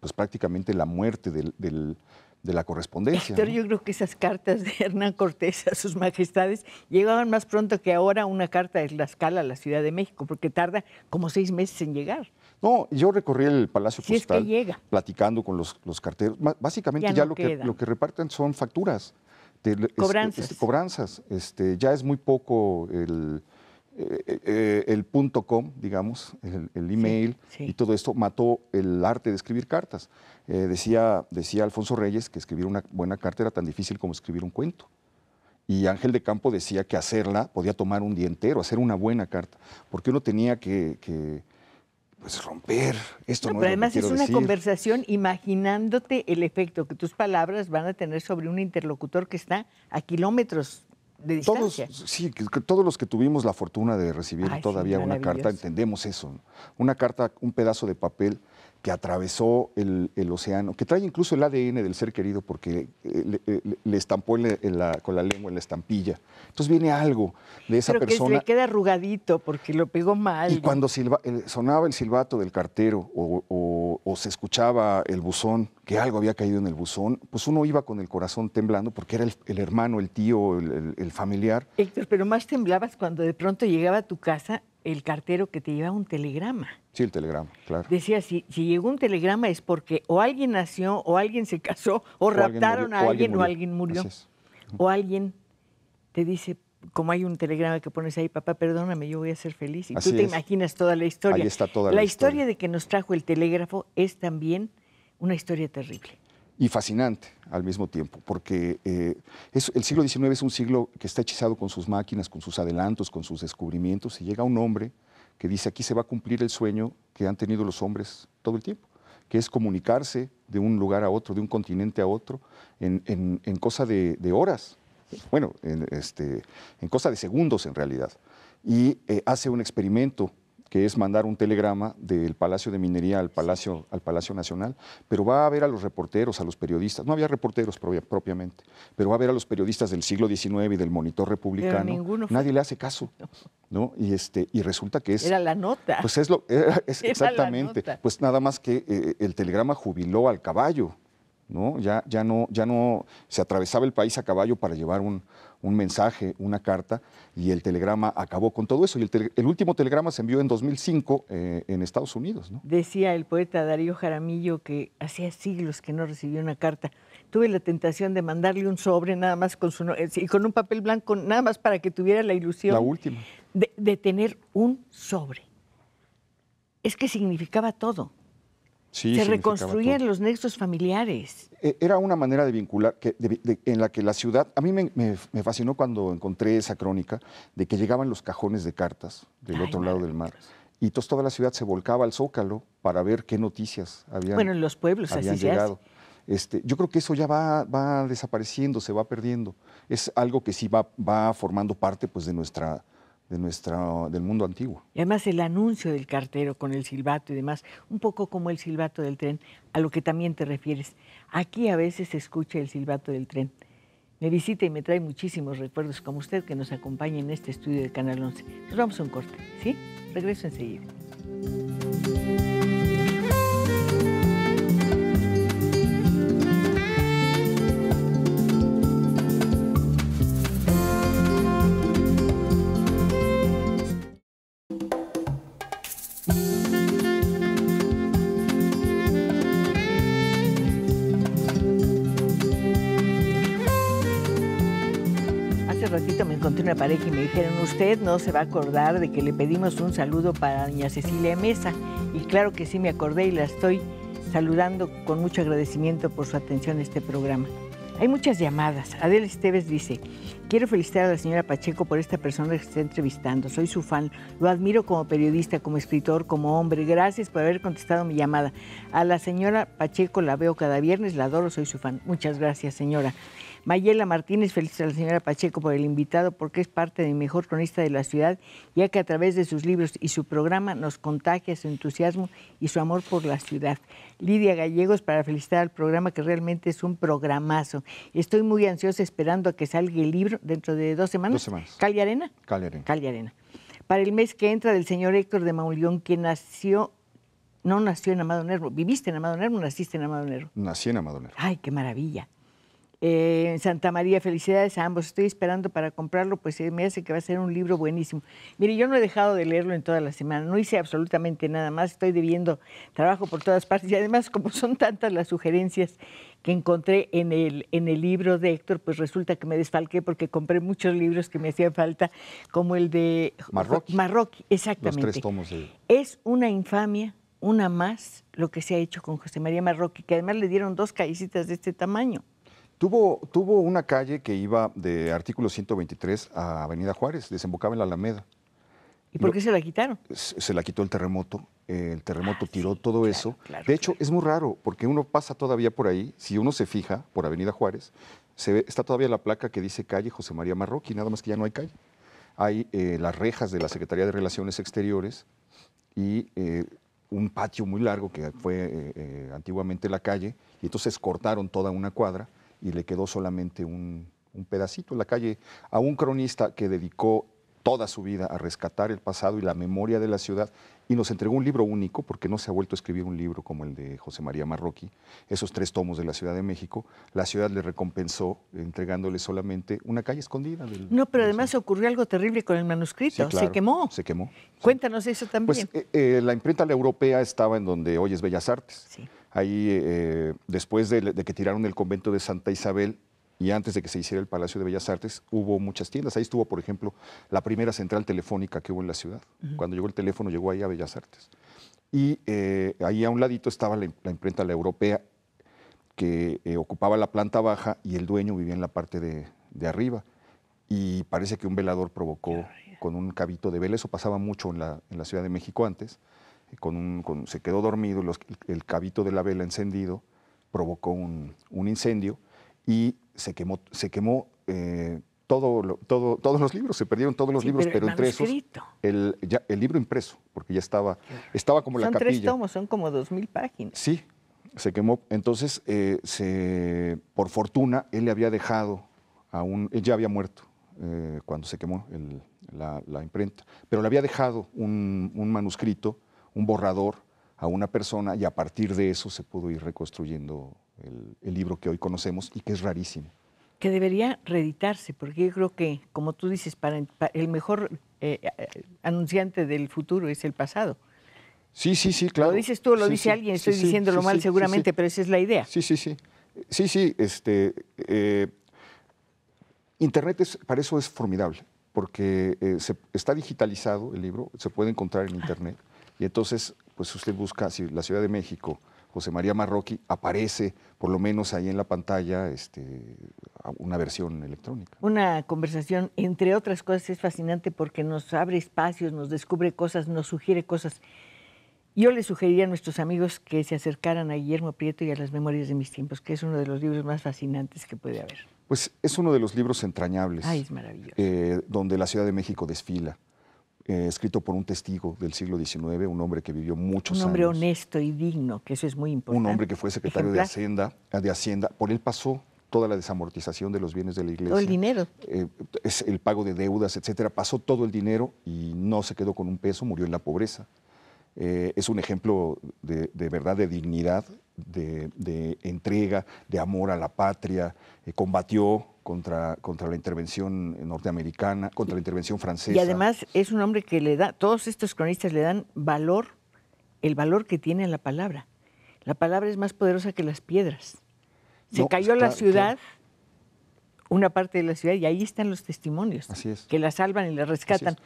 S2: pues prácticamente la muerte de la correspondencia.
S1: Héctor, ¿no? Yo creo que esas cartas de Hernán Cortés a sus majestades llegaban más pronto que ahora una carta de Tlaxcala a la Ciudad de México, porque tarda como 6 meses en llegar.
S2: No, yo recorrí el Palacio Postal platicando con los carteros. Básicamente ya lo que reparten son facturas.
S1: Cobranzas.
S2: Ya es muy poco el .com, digamos, el email y todo esto mató el arte de escribir cartas. Decía Alfonso Reyes que escribir una buena carta era tan difícil como escribir un cuento. Y Ángel de Campo decía que hacerla podía tomar un día entero, hacer una buena carta, porque uno tenía que pues romper esto.
S1: Pero además es una conversación imaginándote el efecto que tus palabras van a tener sobre un interlocutor que está a kilómetros de distancia.
S2: Todos los que tuvimos la fortuna de recibir todavía una carta entendemos eso, ¿no? Una carta, un pedazo de papel que atravesó el océano, que trae incluso el ADN del ser querido porque le estampó con la lengua en la estampilla. Entonces viene algo de esa persona.
S1: Pero que le queda arrugadito porque lo pegó mal.
S2: Y cuando sonaba el silbato del cartero o se escuchaba el buzón, que algo había caído en el buzón, pues uno iba con el corazón temblando porque era el hermano, el tío, el familiar.
S1: Héctor, pero más temblabas cuando de pronto llegaba a tu casa el cartero que te llevaba un telegrama.
S2: Sí, el telegrama, claro.
S1: Decía, si llegó un telegrama es porque o alguien nació, o alguien se casó, o raptaron a alguien, o alguien murió. O alguien te dice, como hay un telegrama que pones ahí, papá, perdóname, yo voy a ser feliz. Y tú te imaginas toda la historia.
S2: Ahí está toda
S1: la historia de que nos trajo el telégrafo es también una historia terrible.
S2: Y fascinante al mismo tiempo, porque el siglo XIX es un siglo que está hechizado con sus máquinas, con sus adelantos, con sus descubrimientos, y llega un hombre que dice, aquí se va a cumplir el sueño que han tenido los hombres todo el tiempo, que es comunicarse de un lugar a otro, de un continente a otro, en cosa de horas, bueno, en cosa de segundos en realidad. Y hace un experimento que es mandar un telegrama del Palacio de Minería al Palacio Nacional, pero va a ver a los reporteros, a los periodistas, no había reporteros propiamente, pero va a ver a los periodistas del siglo XIX y del Monitor Republicano, nadie le hace caso, ¿no? Y resulta que es...
S1: Era la nota.
S2: Pues es exactamente, pues nada más que el telegrama jubiló al caballo, ¿no? Ya no se atravesaba el país a caballo para llevar un mensaje, una carta, y el telegrama acabó con todo eso. Y el último telegrama se envió en 2005 en Estados Unidos, ¿no?
S1: Decía el poeta Darío Jaramillo que hacía siglos que no recibía una carta. Tuve la tentación de mandarle un sobre nada más con su y con un papel blanco, nada más para que tuviera la ilusión.
S2: La última.
S1: De tener un sobre. Es que significaba todo.
S2: Sí,
S1: se reconstruían los nexos familiares.
S2: Era una manera de vincular en la que la ciudad, a mí me fascinó cuando encontré esa crónica de que llegaban los cajones de cartas del otro lado del mar. Y entonces toda la ciudad se volcaba al Zócalo para ver qué noticias habían,
S1: en los pueblos
S2: habían
S1: así
S2: llegado.
S1: Se hace.
S2: Yo creo que eso ya va desapareciendo, se va perdiendo. Es algo que sí va formando parte pues, del mundo antiguo.
S1: Y además el anuncio del cartero con el silbato y demás, un poco como el silbato del tren, a lo que también te refieres. Aquí a veces se escucha el silbato del tren. Me visita y me trae muchísimos recuerdos, como usted que nos acompaña en este estudio de Canal 11. Nos vamos a un corte, ¿sí? Regreso enseguida. Ratito me encontré una pareja y me dijeron, usted no se va a acordar de que le pedimos un saludo para doña Cecilia Mesa. Y claro que sí me acordé y la estoy saludando con mucho agradecimiento por su atención a este programa. Hay muchas llamadas. Adela Esteves dice, quiero felicitar a la señora Pacheco por esta persona que está entrevistando. Soy su fan, lo admiro como periodista, como escritor, como hombre. Gracias por haber contestado mi llamada. A la señora Pacheco la veo cada viernes, la adoro, soy su fan. Muchas gracias, señora. Mayela Martínez felicita a la señora Pacheco por el invitado porque es parte de mi mejor cronista de la ciudad, ya que a través de sus libros y su programa nos contagia su entusiasmo y su amor por la ciudad. Lidia Gallegos para felicitar al programa que realmente es un programazo. Estoy muy ansiosa esperando a que salga el libro dentro de 2 semanas.
S2: 2 semanas.
S1: ¿Cal y Arena?
S2: Cal y Arena.
S1: Cal y Arena. Para el mes que entra del señor Héctor de Mauleón, que no nació en Amado Nervo. ¿Viviste en Amado Nervo o naciste en Amado Nervo?
S2: Nací en Amado Nervo.
S1: Ay, qué maravilla. En Santa María, felicidades a ambos. Estoy esperando para comprarlo, pues me hace que va a ser un libro buenísimo. Mire, yo no he dejado de leerlo en toda la semana, no hice absolutamente nada más, estoy debiendo trabajo por todas partes y además como son tantas las sugerencias que encontré en el libro de Héctor, pues resulta que me desfalqué porque compré muchos libros que me hacían falta, como el de Marroquí, exactamente.
S2: Los 3 tomos de...
S1: Es una infamia, una más, lo que se ha hecho con José María Marroquí, que además le dieron 2 callecitas de este tamaño.
S2: Tuvo una calle que iba de Artículo 123 a Avenida Juárez, desembocaba en la Alameda.
S1: ¿Y por qué se la quitaron?
S2: Se la quitó el terremoto tiró todo eso.
S1: Claro,
S2: de hecho, es muy raro, porque uno pasa todavía por ahí, si uno se fija, por Avenida Juárez, está todavía la placa que dice calle José María Marroquí, nada más que ya no hay calle. Hay las rejas de la Secretaría de Relaciones Exteriores y un patio muy largo que fue antiguamente la calle, y entonces cortaron toda una cuadra, y le quedó solamente un pedacito. La calle a un cronista que dedicó toda su vida a rescatar el pasado y la memoria de la ciudad y nos entregó un libro único, porque no se ha vuelto a escribir un libro como el de José María Marroquí, esos 3 tomos de la Ciudad de México. La ciudad le recompensó entregándole solamente una calle escondida.
S1: No, pero además ocurrió algo terrible con el manuscrito, sí, claro, se quemó.
S2: Se quemó.
S1: Cuéntanos eso también.
S2: Pues la imprenta La Europea estaba en donde hoy es Bellas Artes.
S1: Sí.
S2: Ahí, después de que tiraron el convento de Santa Isabel y antes de que se hiciera el Palacio de Bellas Artes, hubo muchas tiendas. Ahí estuvo, por ejemplo, la primera central telefónica que hubo en la ciudad. Cuando llegó el teléfono, llegó ahí a Bellas Artes. Y ahí a un ladito estaba la imprenta La Europea, que ocupaba la planta baja y el dueño vivía en la parte de arriba. Y parece que un velador provocó con un cabito de vela. Eso pasaba mucho en la Ciudad de México antes. Se quedó dormido, el cabito de la vela encendido provocó un incendio y se quemó todos los libros, se perdieron todos los libros, pero entre esos el libro impreso, porque ya estaba como la capilla.
S1: Son 3 tomos, son como 2,000 páginas.
S2: Sí, se quemó. Entonces, por fortuna, él le había dejado él ya había muerto cuando se quemó la imprenta, pero le había dejado un manuscrito, un borrador a una persona, y a partir de eso se pudo ir reconstruyendo el libro que hoy conocemos y que es rarísimo.
S1: Que debería reeditarse, porque yo creo que, como tú dices, el mejor anunciante del futuro es el pasado.
S2: Sí, claro.
S1: Lo dices tú o lo dice alguien, estoy diciéndolo mal seguramente, pero esa es la idea.
S2: Sí. Internet para eso es formidable, porque está digitalizado el libro, se puede encontrar en Internet, y entonces, pues usted busca, si la Ciudad de México, José María Marroquí, aparece por lo menos ahí en la pantalla una versión electrónica.
S1: Una conversación, entre otras cosas, es fascinante porque nos abre espacios, nos descubre cosas, nos sugiere cosas. Yo les sugeriría a nuestros amigos que se acercaran a Guillermo Prieto y a Las Memorias de mis tiempos, que es uno de los libros más fascinantes que puede haber.
S2: Pues es uno de los libros entrañables.
S1: Ay, es maravilloso.
S2: Donde la Ciudad de México desfila. Escrito por un testigo del siglo XIX, un hombre que vivió muchos años.
S1: Un hombre honesto y digno, que eso es muy importante.
S2: Un hombre que fue secretario de Hacienda. Por él pasó toda la desamortización de los bienes de la iglesia.
S1: Todo el dinero.
S2: Es el pago de deudas, etcétera. Pasó todo el dinero y no se quedó con un peso, murió en la pobreza. Es un ejemplo de verdad, de dignidad, de entrega, de amor a la patria. Combatió contra la intervención norteamericana, contra la intervención francesa.
S1: Y además es un hombre que todos estos cronistas le dan valor, el valor que tiene la palabra. La palabra es más poderosa que las piedras. Se cayó la ciudad, una parte de la ciudad, y ahí están los testimonios.
S2: Así es.
S1: Que la salvan y la rescatan.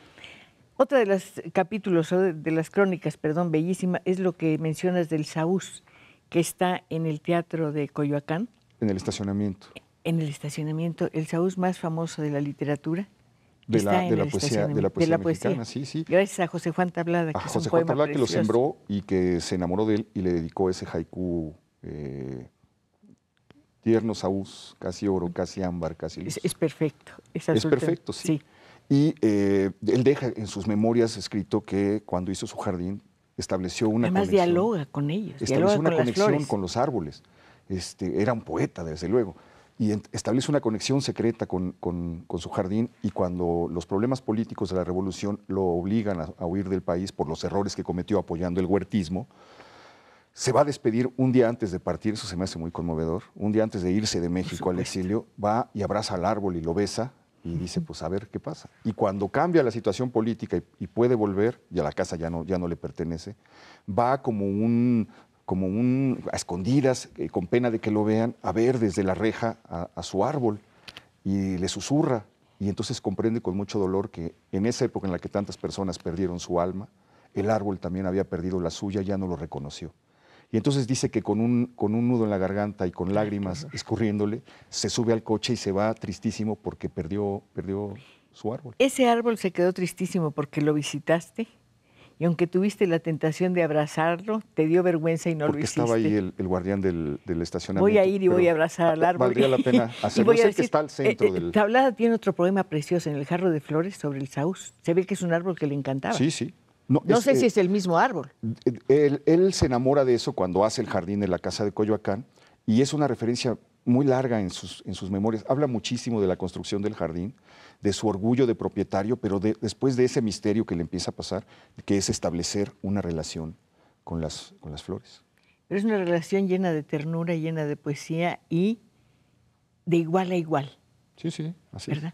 S1: Otra de los capítulos, de las crónicas, bellísima, es lo que mencionas del Saús, que está en el Teatro de Coyoacán.
S2: En el estacionamiento.
S1: En el estacionamiento, el Saús más famoso de la literatura.
S2: De la poesía mexicana, sí.
S1: Gracias a José Juan Tablada, que es un poema
S2: Tablada, que lo
S1: precioso.
S2: sembró y que se enamoró de él y le dedicó ese haiku, tierno Saús, casi oro, casi ámbar, casi luz.
S1: Es perfecto.
S2: Es perfecto, sí. Y él deja en sus memorias escrito que cuando hizo su jardín estableció una
S1: Además
S2: conexión.
S1: Dialoga con ellos.
S2: Estableció una conexión
S1: las
S2: con los árboles. Era un poeta, desde luego. Y establece una conexión secreta con su jardín, y cuando los problemas políticos de la revolución lo obligan a huir del país por los errores que cometió apoyando el huertismo, se va a despedir un día antes de partir, eso se me hace muy conmovedor, un día antes de irse de México al exilio, va y abraza al árbol y lo besa y dice, pues a ver qué pasa. Y cuando cambia la situación política y puede volver, y a la casa ya no le pertenece, va como a escondidas, con pena de que lo vean, a ver desde la reja a su árbol, y le susurra, y entonces comprende con mucho dolor que en esa época en la que tantas personas perdieron su alma, el árbol también había perdido la suya, ya no lo reconoció. Y entonces dice que con un nudo en la garganta y con lágrimas escurriéndole, se sube al coche y se va tristísimo porque perdió su árbol.
S1: Ese árbol se quedó tristísimo porque lo visitaste. Y aunque tuviste la tentación de abrazarlo, te dio vergüenza y no lo hiciste.
S2: Porque estaba ahí el guardián del estacionamiento.
S1: Voy a ir y voy a abrazar al árbol.
S2: Valdría la pena hacerlo. Sé que está al centro del...
S1: Tablada tiene otro poema precioso en El jarro de flores sobre el saúz. Se ve que es un árbol que le encantaba.
S2: Sí.
S1: No sé si es el mismo árbol.
S2: Él se enamora de eso cuando hace el jardín de la casa de Coyoacán, y es una referencia muy larga en sus memorias. Habla muchísimo de la construcción del jardín, de su orgullo de propietario, pero después de ese misterio que le empieza a pasar, que es establecer una relación con las flores.
S1: Pero es una relación llena de ternura, llena de poesía y de igual a igual.
S2: Sí, así
S1: ¿verdad?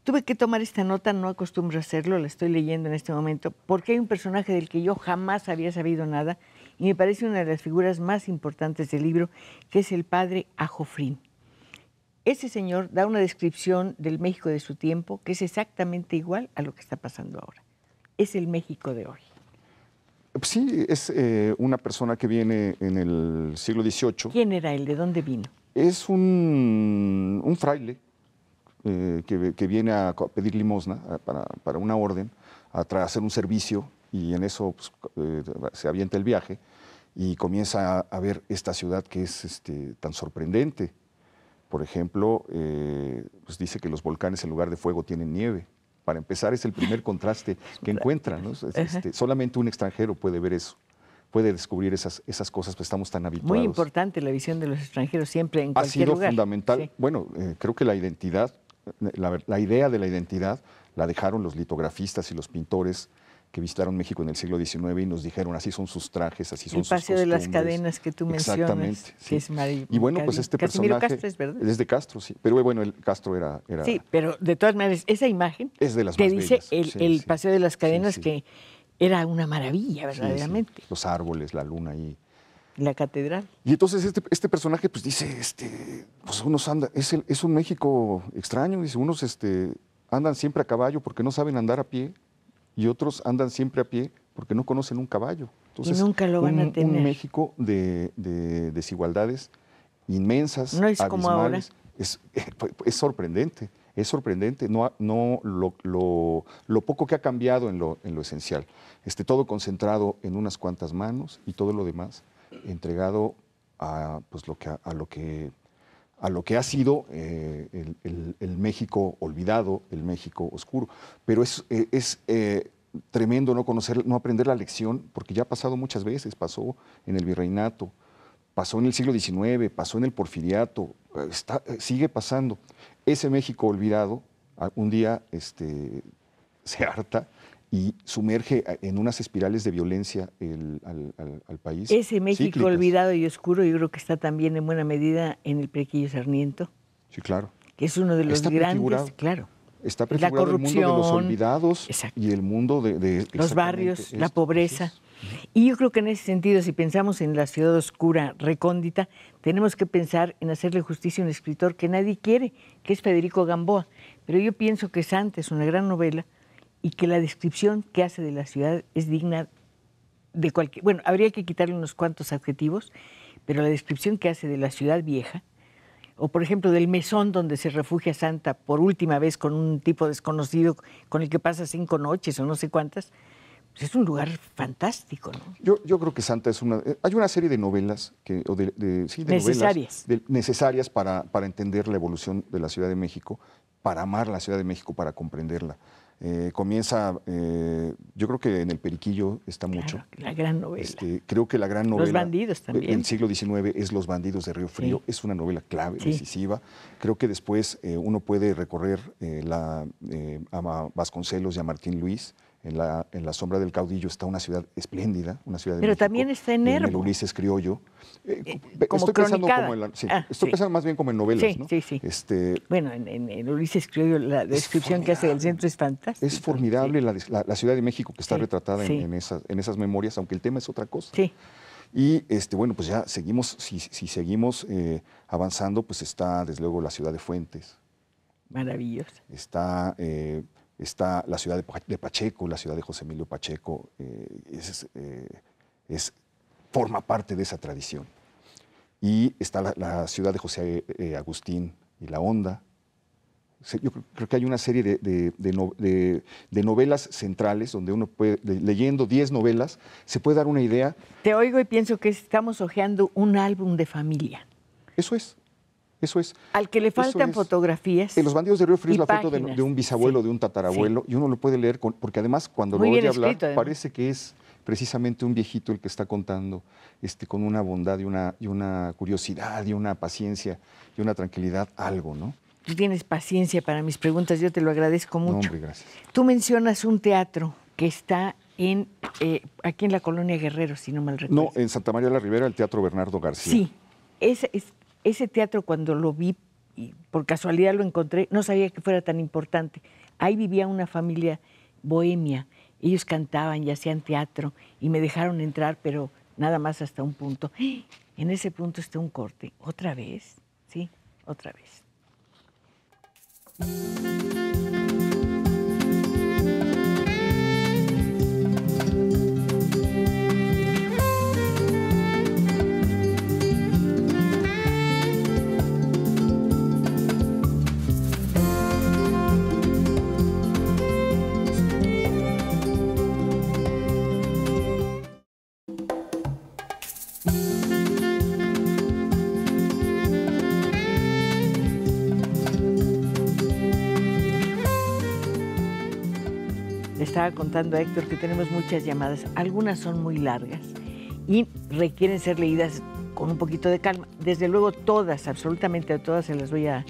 S1: Tuve que tomar esta nota, no acostumbro a hacerlo, la estoy leyendo en este momento, porque hay un personaje del que yo jamás había sabido nada y me parece una de las figuras más importantes del libro, que es el padre Ajofrín. Ese señor da una descripción del México de su tiempo que es exactamente igual a lo que está pasando ahora. Es el México de hoy.
S2: Sí, es una persona que viene en el siglo XVIII.
S1: ¿Quién era él? ¿De dónde vino?
S2: Es un fraile que viene a pedir limosna para una orden, a hacer un servicio, y en eso se avienta el viaje y comienza a ver esta ciudad que es tan sorprendente. Por ejemplo, pues dice que los volcanes en lugar de fuego tienen nieve. Para empezar, es el primer contraste que encuentra, ¿no? Solamente un extranjero puede ver eso, puede descubrir esas cosas, pues estamos tan habituados.
S1: Muy importante la visión de los extranjeros siempre, en cualquier lugar.
S2: Ha sido fundamental.
S1: Sí.
S2: Bueno, creo que la identidad, la idea de la identidad la dejaron los litografistas y los pintores que visitaron México en el siglo XIX y nos dijeron, así son sus trajes, así son sus costumbres.
S1: El Paseo de las Cadenas que tú mencionas.
S2: Exactamente. Sí.
S1: Que es maravilloso.
S2: Y bueno, pues este
S1: Casimiro
S2: personaje...
S1: Castro es, ¿verdad?
S2: Es de Castro, sí. Pero bueno, el Castro era...
S1: Sí, pero de todas maneras, esa imagen
S2: es de las
S1: que
S2: más
S1: dice
S2: bellas.
S1: el Paseo de las Cadenas, que era una maravilla, verdaderamente.
S2: Sí. Los árboles, la luna ahí.
S1: La catedral.
S2: Y entonces este personaje pues dice, pues unos andan, es un México extraño, dice, unos andan siempre a caballo porque no saben andar a pie y otros andan siempre a pie porque no conocen un caballo. Entonces,
S1: y nunca lo van a tener.
S2: Un México de desigualdades inmensas,
S1: no es
S2: abismales.
S1: Como ahora.
S2: Es sorprendente, es sorprendente, lo poco que ha cambiado en lo esencial. Todo concentrado en unas cuantas manos y todo lo demás entregado a, pues, a lo que ha sido el México olvidado, el México oscuro. Pero es tremendo no aprender la lección, porque ya ha pasado muchas veces, pasó en el virreinato, pasó en el siglo XIX, pasó en el porfiriato, sigue pasando. Ese México olvidado, un día se harta y sumerge en unas espirales de violencia al país.
S1: Ese México
S2: cíclicas.
S1: Olvidado y oscuro, yo creo que está también en buena medida en el Plequillo Sarmiento.
S2: Sí, claro.
S1: Que es uno de los grandes, claro.
S2: Está prefigurado el mundo de los olvidados.
S1: Exacto.
S2: Y el mundo de
S1: los barrios, la pobreza. Y yo creo que en ese sentido, si pensamos en la ciudad oscura, recóndita, tenemos que pensar en hacerle justicia a un escritor que nadie quiere, que es Federico Gamboa. Pero yo pienso que Santa es una gran novela y que la descripción que hace de la ciudad es digna de cualquier... Bueno, habría que quitarle unos cuantos adjetivos, pero la descripción que hace de la ciudad vieja, o por ejemplo del mesón donde se refugia Santa por última vez con un tipo desconocido con el que pasa 5 noches o no sé cuántas, pues es un lugar fantástico, ¿no?
S2: Yo creo que Santa es una... Hay una serie de novelas,
S1: necesarias,
S2: necesarias para entender la evolución de la Ciudad de México, para amar la Ciudad de México, para comprenderla. Comienza, yo creo que en El Periquillo está mucho.
S1: La gran novela.
S2: Creo que la gran novela...
S1: Los bandidos también.
S2: El siglo XIX es Los bandidos de Río Frío. Sí. Es una novela clave, decisiva. Creo que después uno puede recorrer a Vasconcelos y a Martín Luis. En la sombra del caudillo está una ciudad espléndida, una ciudad de
S1: Pero
S2: México,
S1: también está en Nervo.
S2: En el Ulises criollo.
S1: Como
S2: estoy pensando
S1: cronicada.
S2: Estoy pensando más bien como en novelas, ¿no?
S1: Sí. Bueno, en Ulises criollo la descripción que hace del centro es fantástica.
S2: Es formidable la Ciudad de México que está retratada en esas memorias, aunque el tema es otra cosa.
S1: Sí.
S2: Y bueno, pues ya seguimos, si seguimos avanzando, pues está desde luego la ciudad de Fuentes.
S1: Maravillosa.
S2: Está la ciudad de Pacheco, la ciudad de José Emilio Pacheco, forma parte de esa tradición. Y está la ciudad de José Agustín y La Honda. Yo creo que hay una serie de novelas centrales donde uno puede, leyendo 10 novelas, se puede dar una idea.
S1: Te oigo y pienso que estamos hojeando un álbum de familia.
S2: Eso es.
S1: Al que le faltan fotografías.
S2: En Los bandidos de Río Frío es la foto de un bisabuelo, de un tatarabuelo, y uno lo puede leer, porque además cuando lo oye hablar, parece que es precisamente un viejito el que está contando, con una bondad y una curiosidad y una paciencia y una tranquilidad, algo, ¿no?
S1: Tú tienes paciencia para mis preguntas, yo te lo agradezco mucho.
S2: No, hombre, gracias.
S1: Tú mencionas un teatro que está aquí en la Colonia Guerrero, si no mal recuerdo.
S2: No, en Santa María la Ribera, el Teatro Bernardo García.
S1: Sí, ese teatro cuando lo vi, y por casualidad lo encontré, no sabía que fuera tan importante. Ahí vivía una familia bohemia, ellos cantaban y hacían teatro y me dejaron entrar, pero nada más hasta un punto. En ese punto está un corte. ¿Otra vez? Sí, otra vez. Estaba contando a Héctor que tenemos muchas llamadas, algunas son muy largas y requieren ser leídas con un poquito de calma. Desde luego todas, absolutamente todas se las voy a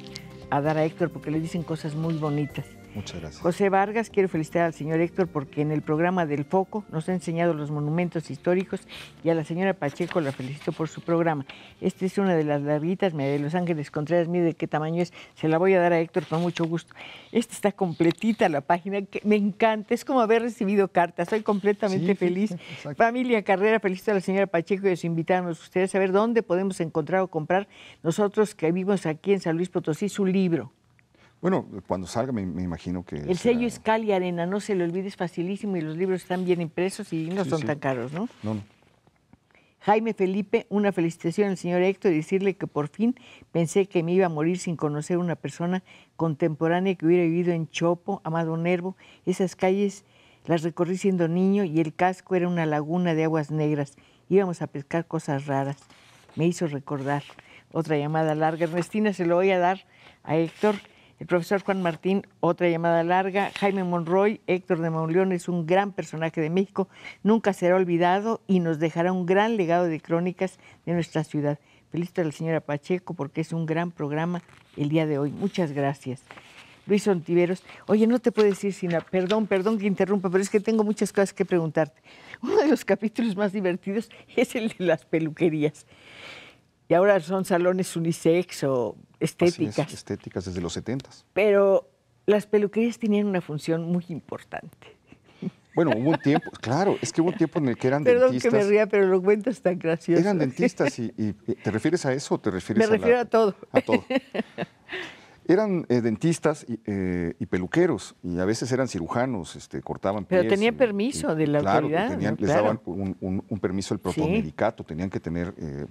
S1: dar a Héctor porque le dicen cosas muy bonitas.
S2: Muchas gracias.
S1: José Vargas, quiero felicitar al señor Héctor porque en el programa del Foco nos ha enseñado los monumentos históricos y a la señora Pacheco la felicito por su programa. Esta es una de las larguitas, de Los Ángeles Contreras, mire de qué tamaño es, se la voy a dar a Héctor con mucho gusto. Esta está completita la página, que me encanta, es como haber recibido cartas, estoy completamente feliz. Sí, Familia Carrera, felicito a la señora Pacheco y a su invitada. Nos gustaría saber dónde podemos encontrar o comprar nosotros que vivimos aquí en San Luis Potosí su libro.
S2: Bueno, cuando salga me imagino que...
S1: El sello es Cal y Arena, no se lo olvide, es facilísimo y los libros están bien impresos y no son tan caros, ¿no?
S2: No.
S1: Jaime Felipe, una felicitación al señor Héctor y decirle que por fin pensé que me iba a morir sin conocer una persona contemporánea que hubiera vivido en Chopo, Amado Nervo. Esas calles las recorrí siendo niño y el casco era una laguna de aguas negras. Íbamos a pescar cosas raras. Me hizo recordar. Otra llamada larga. Ernestina, se lo voy a dar a Héctor. El profesor Juan Martín, otra llamada larga. Jaime Monroy, Héctor de Mauleón es un gran personaje de México, nunca será olvidado y nos dejará un gran legado de crónicas de nuestra ciudad. Felicito a la señora Pacheco porque es un gran programa el día de hoy. Muchas gracias. Luis Ontiveros, oye, no te puedo decir sin... Perdón que interrumpa, pero es que tengo muchas cosas que preguntarte. Uno de los capítulos más divertidos es el de las peluquerías. Y ahora son salones unisex o estéticas.
S2: Así es, estéticas desde los 70s.
S1: Pero las peluquerías tenían una función muy importante.
S2: Bueno, hubo un tiempo, claro, es que hubo un tiempo en el que eran dentistas.
S1: Perdón que me ría, pero lo cuentas tan gracioso.
S2: Eran dentistas y ¿te refieres a eso o te refieres
S1: Me refiero a todo.
S2: A todo. Eran dentistas y peluqueros, y a veces eran cirujanos, cortaban pies.
S1: Pero tenían permiso de la autoridad.
S2: Claro, les daban un permiso del propomedicato, tenían que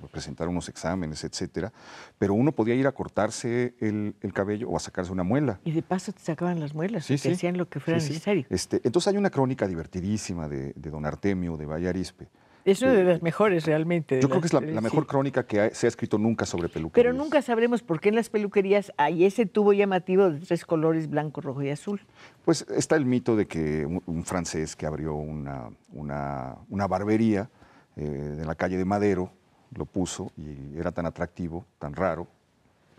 S2: presentar unos exámenes, etcétera. Pero uno podía ir a cortarse el cabello o a sacarse una muela.
S1: Y de paso te sacaban las muelas, te hacían lo que fuera necesario.
S2: Entonces hay una crónica divertidísima de don Artemio de Valle Arizpe.
S1: Es una de las mejores realmente.
S2: Yo creo que es la mejor crónica que se ha escrito nunca sobre peluquerías.
S1: Pero nunca sabremos por qué en las peluquerías hay ese tubo llamativo de 3 colores, blanco, rojo y azul.
S2: Pues está el mito de que un francés que abrió una barbería en la calle de Madero, lo puso y era tan atractivo, tan raro,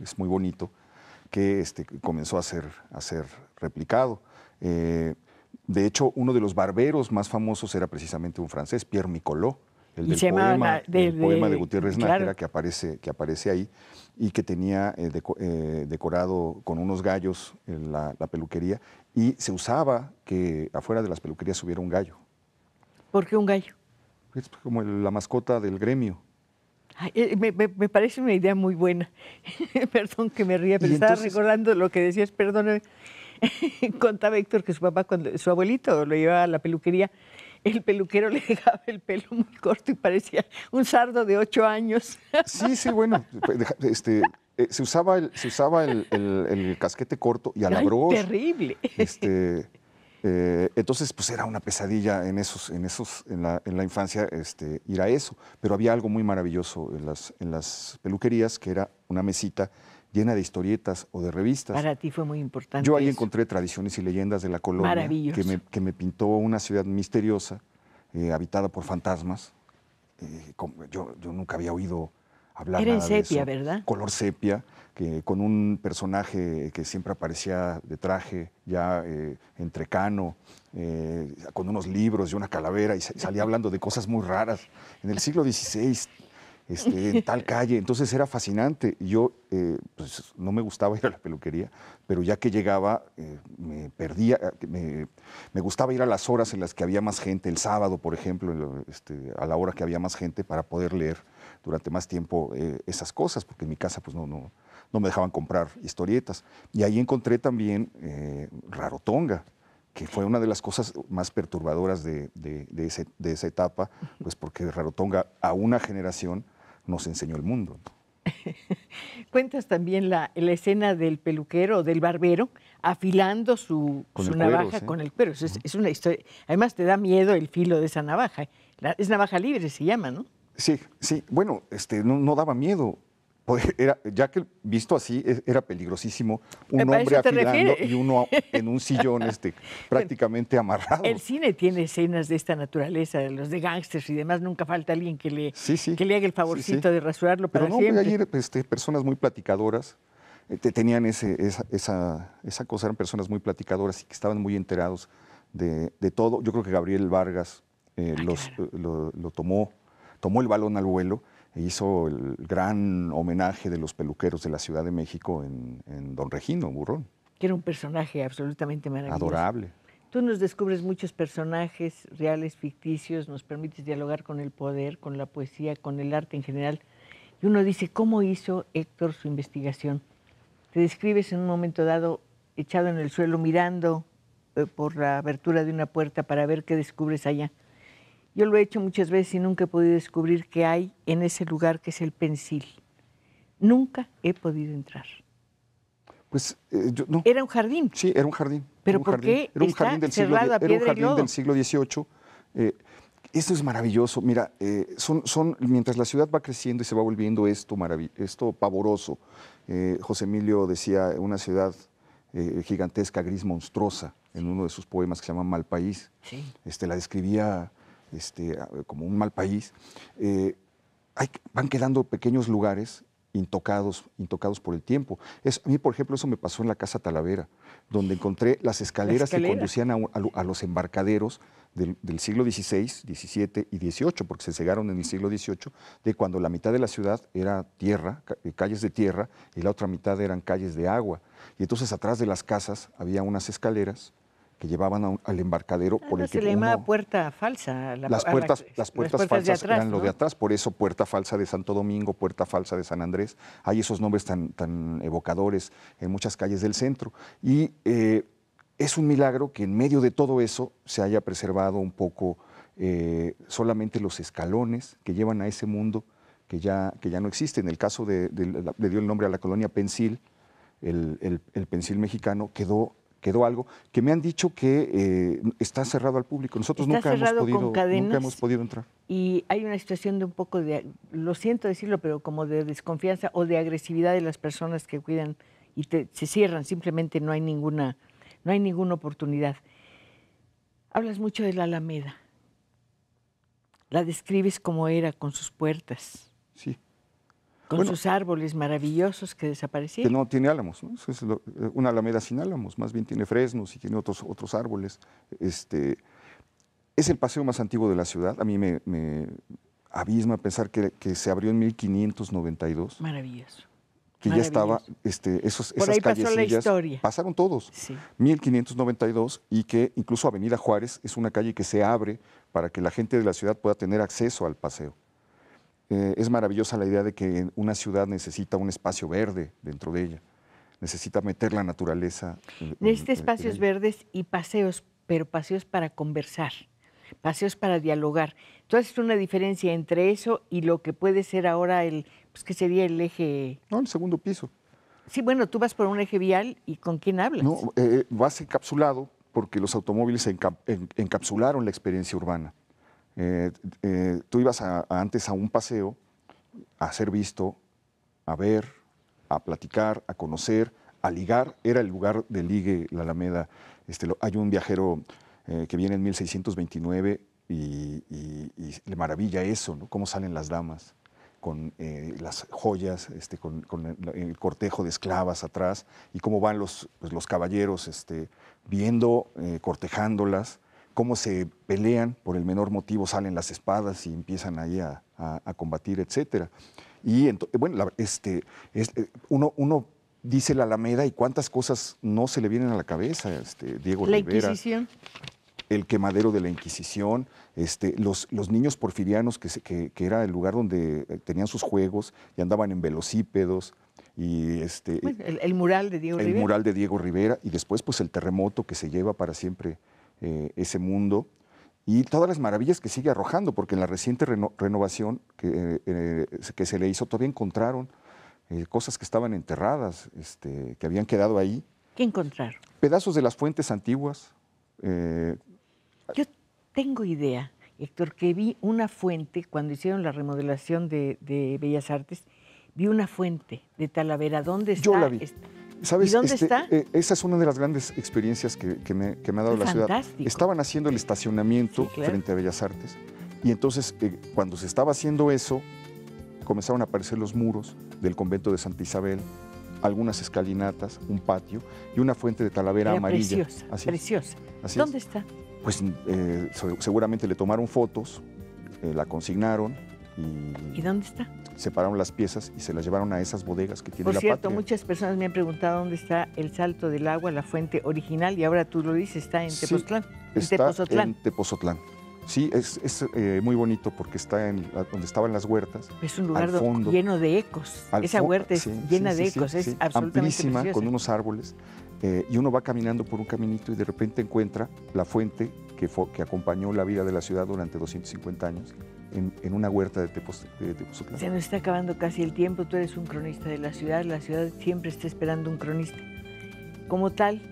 S2: es muy bonito, que comenzó a ser replicado. De hecho, uno de los barberos más famosos era precisamente un francés, Pierre Micolot, el del poema de Gutiérrez Nájera, que aparece ahí, y que tenía decorado con unos gallos la peluquería, y se usaba que afuera de las peluquerías hubiera un gallo.
S1: ¿Por qué un gallo?
S2: Es como la mascota del gremio.
S1: Ay, me parece una idea muy buena. Perdón que me ría, pero estaba recordando lo que decías, perdóname. Contaba Héctor que su papá, cuando su abuelito lo llevaba a la peluquería, el peluquero le dejaba el pelo muy corto y parecía un sardo de 8 años.
S2: Sí, bueno, se usaba el casquete corto y a la broche.
S1: Terrible.
S2: Entonces, pues era una pesadilla en la infancia ir a eso. Pero había algo muy maravilloso en las peluquerías, que era una mesita llena de historietas o de revistas.
S1: Para ti fue muy importante.
S2: Yo ahí encontré Tradiciones y Leyendas de la Colonia, que me pintó una ciudad misteriosa, habitada por fantasmas. Yo nunca había oído hablar nada de eso. Era en
S1: sepia, ¿verdad?
S2: Color sepia, con un personaje que siempre aparecía de traje, ya entrecano, con unos libros y una calavera, y salía hablando de cosas muy raras. En el siglo XVI, en tal calle, entonces era fascinante. Yo pues, no me gustaba ir a la peluquería, pero ya que llegaba me perdía, me gustaba ir a las horas en las que había más gente, el sábado, por ejemplo, a la hora que había más gente, para poder leer durante más tiempo esas cosas, porque en mi casa pues, no me dejaban comprar historietas. Y ahí encontré también Rarotonga, que fue una de las cosas más perturbadoras de esa etapa, pues porque Rarotonga a una generación nos enseñó el mundo.
S1: Cuentas también la escena del peluquero, del barbero, afilando su navaja con el cuero. Es una historia. Además te da miedo el filo de esa navaja. Es navaja libre, se llama, ¿no?
S2: Sí. Bueno, no daba miedo. Ya que visto así, era peligrosísimo. Un hombre afilando y uno en un sillón prácticamente amarrado.
S1: El cine tiene escenas de esta naturaleza, los de gángsters y demás. Nunca falta alguien que le haga el favorcito de rasurarlo para siempre.
S2: Pero no, hay personas muy platicadoras tenían esa cosa, eran personas muy platicadoras y que estaban muy enterados de todo. Yo creo que Gabriel Vargas lo tomó el balón al vuelo e hizo el gran homenaje de los peluqueros de la Ciudad de México en Don Regino Burrón.
S1: Que era un personaje absolutamente maravilloso.
S2: Adorable.
S1: Tú nos descubres muchos personajes reales, ficticios, nos permites dialogar con el poder, con la poesía, con el arte en general. Y uno dice, ¿cómo hizo Héctor su investigación? Te describes en un momento dado echado en el suelo mirando por la abertura de una puerta para ver qué descubres allá. Yo lo he hecho muchas veces y nunca he podido descubrir qué hay en ese lugar que es el Pensil. Nunca he podido entrar.
S2: Pues no.
S1: ¿Era un jardín?
S2: Sí, era un jardín.
S1: ¿Pero por qué está cerrado a piedra y lodo?
S2: Era un jardín del siglo XVIII. Esto es maravilloso. Mira, mientras la ciudad va creciendo y se va volviendo esto pavoroso, José Emilio decía una ciudad gigantesca, gris, monstruosa, en uno de sus poemas que se llama Mal País.
S1: Sí.
S2: La describía como un mal país. Van quedando pequeños lugares intocados por el tiempo. A mí, por ejemplo, eso me pasó en la Casa Talavera, donde encontré las escaleras que conducían a los embarcaderos del siglo XVI, XVII y XVIII, porque se cegaron en el siglo XVIII, de cuando la mitad de la ciudad era tierra, calles de tierra, y la otra mitad eran calles de agua. Y entonces atrás de las casas había unas escaleras que llevaban al embarcadero por el que
S1: se le llamaba puerta falsa.
S2: Las puertas falsas
S1: de atrás,
S2: eran lo de atrás, por eso puerta falsa de Santo Domingo, puerta falsa de San Andrés. Hay esos nombres tan evocadores en muchas calles del centro. Y es un milagro que en medio de todo eso se haya preservado un poco solamente los escalones que llevan a ese mundo que ya no existe. En el caso le dio el nombre a la colonia Pensil, el Pensil mexicano, quedó algo que me han dicho que está cerrado al público. Nosotros nunca hemos podido entrar.
S1: Y hay una situación de un poco de, lo siento decirlo, pero como de desconfianza o de agresividad de las personas que cuidan y se cierran, simplemente no hay ninguna oportunidad. Hablas mucho de la Alameda. La describes como era, con sus puertas.
S2: Sí.
S1: Con sus árboles maravillosos que desaparecieron.
S2: Que no tiene álamos, ¿no? Es una alameda sin álamos, más bien tiene fresnos y tiene otros árboles. Es el paseo más antiguo de la ciudad. A mí me abisma pensar que se abrió en 1592.
S1: Maravilloso.
S2: Que ya estaba, esas
S1: por ahí pasó la historia.
S2: Pasaron todos.
S1: Sí.
S2: 1592, y que incluso Avenida Juárez es una calle que se abre para que la gente de la ciudad pueda tener acceso al paseo. Es maravillosa la idea de que una ciudad necesita un espacio verde dentro de ella, necesita meter la naturaleza.
S1: Necesita espacios verdes y paseos, pero paseos para conversar, paseos para dialogar. ¿Tú haces una diferencia entre eso y lo que puede ser ahora que sería el eje?
S2: No, el segundo piso.
S1: Sí, bueno, tú vas por un eje vial y ¿con quién hablas?
S2: No, vas encapsulado porque los automóviles encapsularon la experiencia urbana. Tú ibas antes a un paseo, a ser visto, a ver, a platicar, a conocer, a ligar. Era el lugar de ligue, la Alameda. Hay un viajero que viene en 1629 y le maravilla eso, ¿no? Cómo salen las damas con las joyas, con el cortejo de esclavas atrás, y cómo van los caballeros viendo, cortejándolas, cómo se pelean por el menor motivo, salen las espadas y empiezan ahí a combatir, etcétera. Y bueno, uno dice la Alameda y cuántas cosas no se le vienen a la cabeza. Diego Rivera.
S1: La Inquisición.
S2: El quemadero de la Inquisición, los niños porfirianos, que era el lugar donde tenían sus juegos y andaban en velocípedos. Y
S1: bueno, el mural de Diego Rivera.
S2: El mural de Diego Rivera, y después pues el terremoto que se lleva para siempre ese mundo, y todas las maravillas que sigue arrojando, porque en la reciente renovación que se le hizo todavía encontraron cosas que estaban enterradas, que habían quedado ahí.
S1: ¿Qué encontraron?
S2: Pedazos de las fuentes antiguas.
S1: Yo tengo idea, Héctor, que vi una fuente cuando hicieron la remodelación de Bellas Artes, vi una fuente de Talavera. ¿Dónde está?
S2: Yo la vi. ¿Sabes?
S1: ¿Y dónde está?
S2: Esa es una de las grandes experiencias que me ha dado la ciudad. Estaban haciendo el estacionamiento frente a Bellas Artes, y entonces cuando se estaba haciendo eso, comenzaron a aparecer los muros del convento de Santa Isabel, algunas escalinatas, un patio y una fuente de talavera amarilla.
S1: Preciosa, preciosa. ¿Dónde está?
S2: Pues seguramente le tomaron fotos, la consignaron
S1: ¿Y dónde está?
S2: Separaron las piezas y se las llevaron a esas bodegas que tiene la
S1: Por cierto,
S2: Patria.
S1: muchas personas me han preguntado dónde está el Salto del Agua, la fuente original, y ahora tú lo dices, está en Tepoztlán.
S2: Sí, está en Tepozotlán. Sí, es muy bonito porque está donde estaban las huertas.
S1: Es un lugar lleno de ecos. Esa huerta es llena de ecos, es absolutamente
S2: amplísima,
S1: preciosa.
S2: con unos árboles. Y uno va caminando por un caminito y de repente encuentra la fuente que acompañó la vida de la ciudad durante 250 años en una huerta de Tepozotlán.
S1: Se nos está acabando casi el tiempo. Tú eres un cronista de la ciudad siempre está esperando un cronista. Como tal,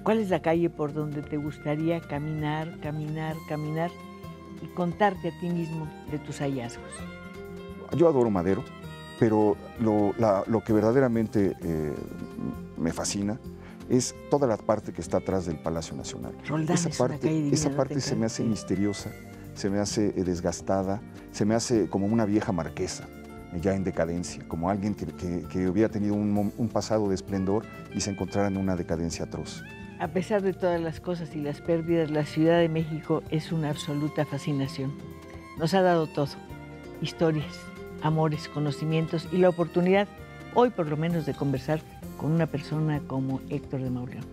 S1: ¿cuál es la calle por donde te gustaría caminar y contarte a ti mismo de tus hallazgos?
S2: Yo adoro Madero, pero lo que verdaderamente me fascina es toda la parte que está atrás del Palacio Nacional.
S1: Roldán
S2: esa parte se me hace misteriosa, se me hace desgastada, se me hace como una vieja marquesa, ya en decadencia, como alguien que hubiera tenido un pasado de esplendor y se encontrara en una decadencia atroz.
S1: A pesar de todas las cosas y las pérdidas, la Ciudad de México es una absoluta fascinación. Nos ha dado todo: historias, amores, conocimientos y la oportunidad, hoy por lo menos, de conversar con una persona como Héctor de Mauleón.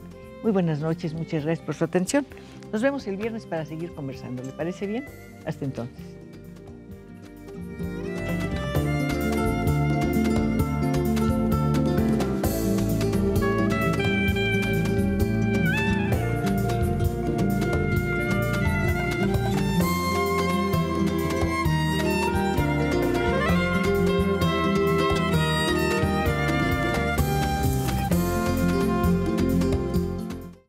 S1: Muy buenas noches, muchas gracias por su atención. Nos vemos el viernes para seguir conversando. ¿Le parece bien? Hasta entonces.